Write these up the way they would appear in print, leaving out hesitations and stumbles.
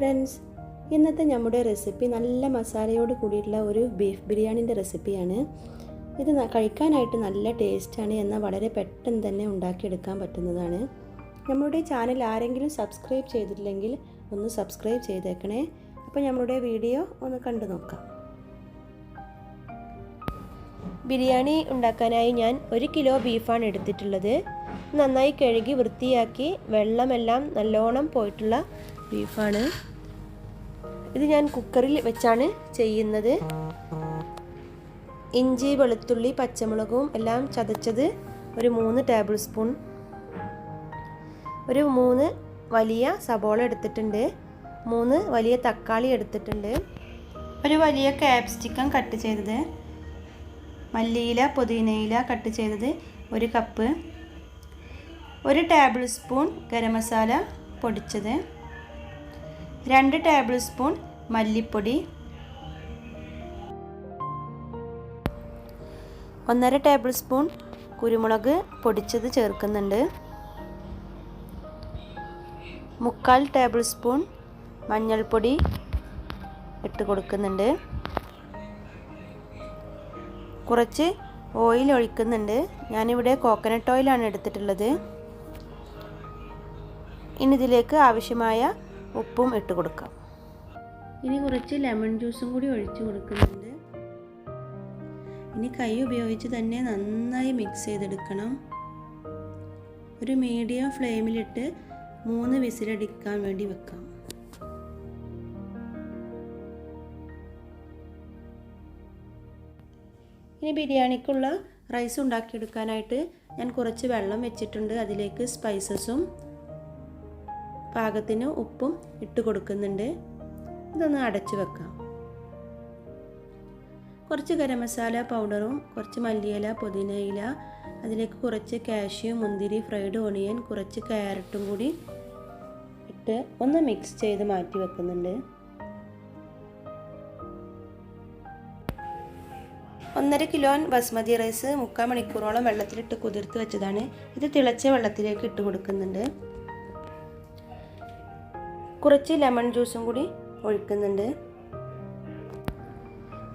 Friends, ഇന്നത്തെ നമ്മുടെ recipe നല്ല മസാലയോട് കൂടിയിട്ടുള്ള ഒരു ബീഫ് ബിരിയാണിൻ്റെ റെസിപ്പിയാണ്. ഇത് കഴിക്കാനായിട്ട് നല്ല ടേസ്റ്റാണ്, എന്നാൽ വളരെ പെട്ടെന്ന് തന്നെ ഉണ്ടാക്കിയെടുക്കാൻ പറ്റുന്നതാണ്. നമ്മുടെ ചാനൽ ആരെങ്കിലും സബ്സ്ക്രൈബ് ചെയ്തിട്ടില്ലെങ്കിൽ ഒന്ന് സബ്സ്ക്രൈബ് ചെയ്തേക്കണേ. അപ്പോൾ നമ്മുടെ വീഡിയോ ഒന്ന് കണ്ടു നോക്കാം. ബിരിയാണി ഉണ്ടാക്കാനായി ഞാൻ 1 കിലോ ബീഫാണ് എടുത്തിട്ടുള്ളത്. നന്നായി കഴുകി വൃത്തിയാക്കി വെള്ളമെല്ലാം നല്ലോണം പോയിട്ടുള്ള ബീഫാണ്. ഇത് ഞാൻ കുക്കറിൽ വെച്ചാണ് ചെയ്യുന്നത്. ഇഞ്ചി, വെളുത്തുള്ളി, പച്ചമുളകും എല്ലാം ചതച്ചത് ഒരു 3 ടേബിൾ സ്പൂൺ. ഒരു 3 വലിയ സബോള എടുത്തിട്ടുണ്ട്. 3 വലിയ തക്കാളി എടുത്തിട്ടുണ്ട്. ഒരു വലിയ ക്യാപ്സിക്കം കട്ട് ചെയ്തത്. മല്ലിയില, പുതിനയില കട്ട് ചെയ്തത് 1 cup. 1 table spoon garam masala പൊടിച്ചത്. 2 ടേബിൾ സ്പൂൺ മല്ലിപ്പൊടി. 1.5 ടേബിൾ സ്പൂൺ കുരുമുളക് പൊടിച്ചത് ചേർക്കുന്നുണ്ട്. 3/4 ടേബിൾ സ്പൂൺ മഞ്ഞൾപ്പൊടി ഇട്ട് കൊടുക്കുന്നുണ്ട്. കുറച്ച് ഓയിൽ ഒഴിക്കുന്നുണ്ട്. ഞാനിവിടെ കോക്കനട്ട് ഓയിലാണ് എടുത്തിട്ടുള്ളത്. ഇനി ഇതിലേക്ക് ആവശ്യമായ ഉപ്പും ഇട്ട് കൊടുക്കാം. ഇനി കുറച്ച് ലെമൺ ജ്യൂസും കൂടി ഒഴിച്ചു കൊടുക്കുന്നുണ്ട്. ഇനി കൈ ഉപയോഗിച്ച് തന്നെ നന്നായി മിക്സ് ചെയ്തെടുക്കണം. ഒരു മീഡിയം ഫ്ലെയിമിലിട്ട് 3 വിസിലടിക്കാൻ വേണ്ടി വെക്കാം. ഇനി ബിരിയാണിക്കുള്ള റൈസ് ഉണ്ടാക്കിയെടുക്കാനായിട്ട് ഞാൻ കുറച്ച് വെള്ളം വെച്ചിട്ടുണ്ട്. അതിലേക്ക് സ്പൈസസും പാകത്തിന് ഉപ്പും ഇട്ട് കൊടുക്കുന്നുണ്ട്. ഇതൊന്ന് അടച്ചു വെക്കാം. കുറച്ച് ഗരം മസാല പൗഡറും കുറച്ച് മല്ലിയില, പുതിനയില, അതിലേക്ക് കുറച്ച് കാഷ്യൂ, മുന്തിരി, ഫ്രൈഡ് ഓണിയൻ, കുറച്ച് ക്യാരറ്റും കൂടി ഇട്ട് ഒന്ന് മിക്സ് ചെയ്ത് മാറ്റി വെക്കുന്നുണ്ട്. 1.5 കിലോ ബസ്മതി റൈസ് 3/4 മണിക്കൂറോളം വെള്ളത്തിലിട്ട് കുതിർത്ത് വെച്ചതാണ്. ഇത് തിളച്ച വെള്ളത്തിലേക്ക് ഇട്ട് കൊടുക്കുന്നുണ്ട്. കുറച്ച് ലെമൺ ജ്യൂസും കൂടി ഒഴിക്കുന്നുണ്ട്.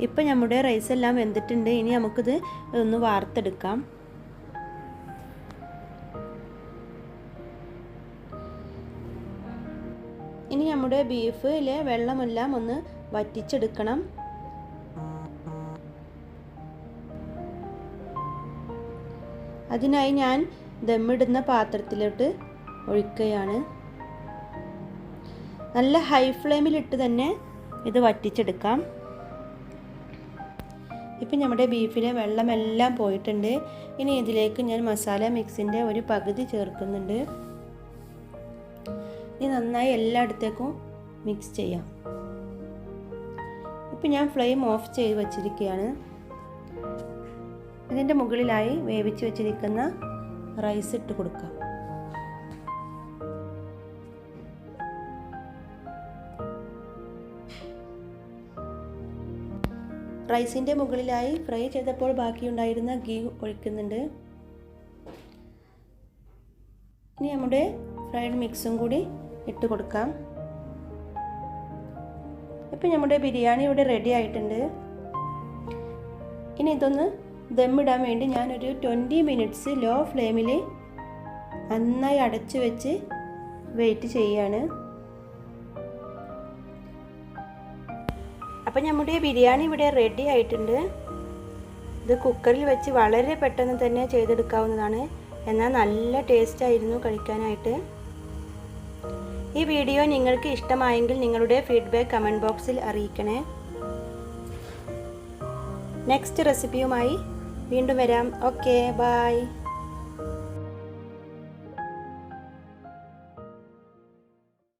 ഇപ്പം നമ്മുടെ റൈസ് എല്ലാം വെന്തിട്ടുണ്ട്. ഇനി നമുക്കിത് ഒന്ന് വാർത്തെടുക്കാം. ഇനി നമ്മുടെ ബീഫിലെ വെള്ളമെല്ലാം ഒന്ന് വറ്റിച്ചെടുക്കണം. അതിനായി ഞാൻ ദമ്മിടുന്ന പാത്രത്തിലോട്ട് ഒഴിക്കുകയാണ്. നല്ല ഹൈ ഫ്ലെയിമിലിട്ട് തന്നെ ഇത് വറ്റിച്ചെടുക്കാം. ഇപ്പം നമ്മുടെ ബീഫിലെ വെള്ളമെല്ലാം പോയിട്ടുണ്ട്. ഇനി ഇതിലേക്ക് ഞാൻ മസാല മിക്സിൻ്റെ ഒരു പകുതി ചേർക്കുന്നുണ്ട്. ഇനി നന്നായി എല്ലായിടത്തേക്കും മിക്സ് ചെയ്യാം. ഇപ്പം ഞാൻ ഫ്ലെയിം ഓഫ് ചെയ്ത് വച്ചിരിക്കുകയാണ്. ഇതിൻ്റെ മുകളിലായി വേവിച്ച് വെച്ചിരിക്കുന്ന റൈസ് ഇട്ട് കൊടുക്കാം. റൈസിൻ്റെ മുകളിലായി ഫ്രൈ ചെയ്തപ്പോൾ ബാക്കിയുണ്ടായിരുന്ന ഗീ ഒഴിക്കുന്നുണ്ട്. ഇനി നമ്മുടെ ഫ്രൈഡ് മിക്സും കൂടി ഇട്ട് കൊടുക്കാം. ഇപ്പം നമ്മുടെ ബിരിയാണി ഇവിടെ റെഡി ആയിട്ടുണ്ട്. ഇനി ഇതൊന്ന് ദമ്മിടാൻ വേണ്ടി ഞാനൊരു 20 മിനിറ്റ്സ് ലോ ഫ്ലെയിമിൽ നന്നായി അടച്ചു വെച്ച് വെയിറ്റ് ചെയ്യാണ്. അപ്പം നമ്മുടെ ബിരിയാണി ഇവിടെ റെഡി ആയിട്ടുണ്ട്. ഇത് കുക്കറിൽ വെച്ച് വളരെ പെട്ടെന്ന് തന്നെ ചെയ്തെടുക്കാവുന്നതാണ്, എന്നാൽ നല്ല ടേസ്റ്റ് ആയിരുന്നു കഴിക്കാനായിട്ട്. ഈ വീഡിയോ നിങ്ങൾക്ക് ഇഷ്ടമായെങ്കിൽ നിങ്ങളുടെ ഫീഡ്ബാക്ക് കമൻറ്റ് ബോക്സിൽ അറിയിക്കണേ. നെക്സ്റ്റ് റെസിപ്പിയുമായി വീണ്ടും വരാം. Okay, by.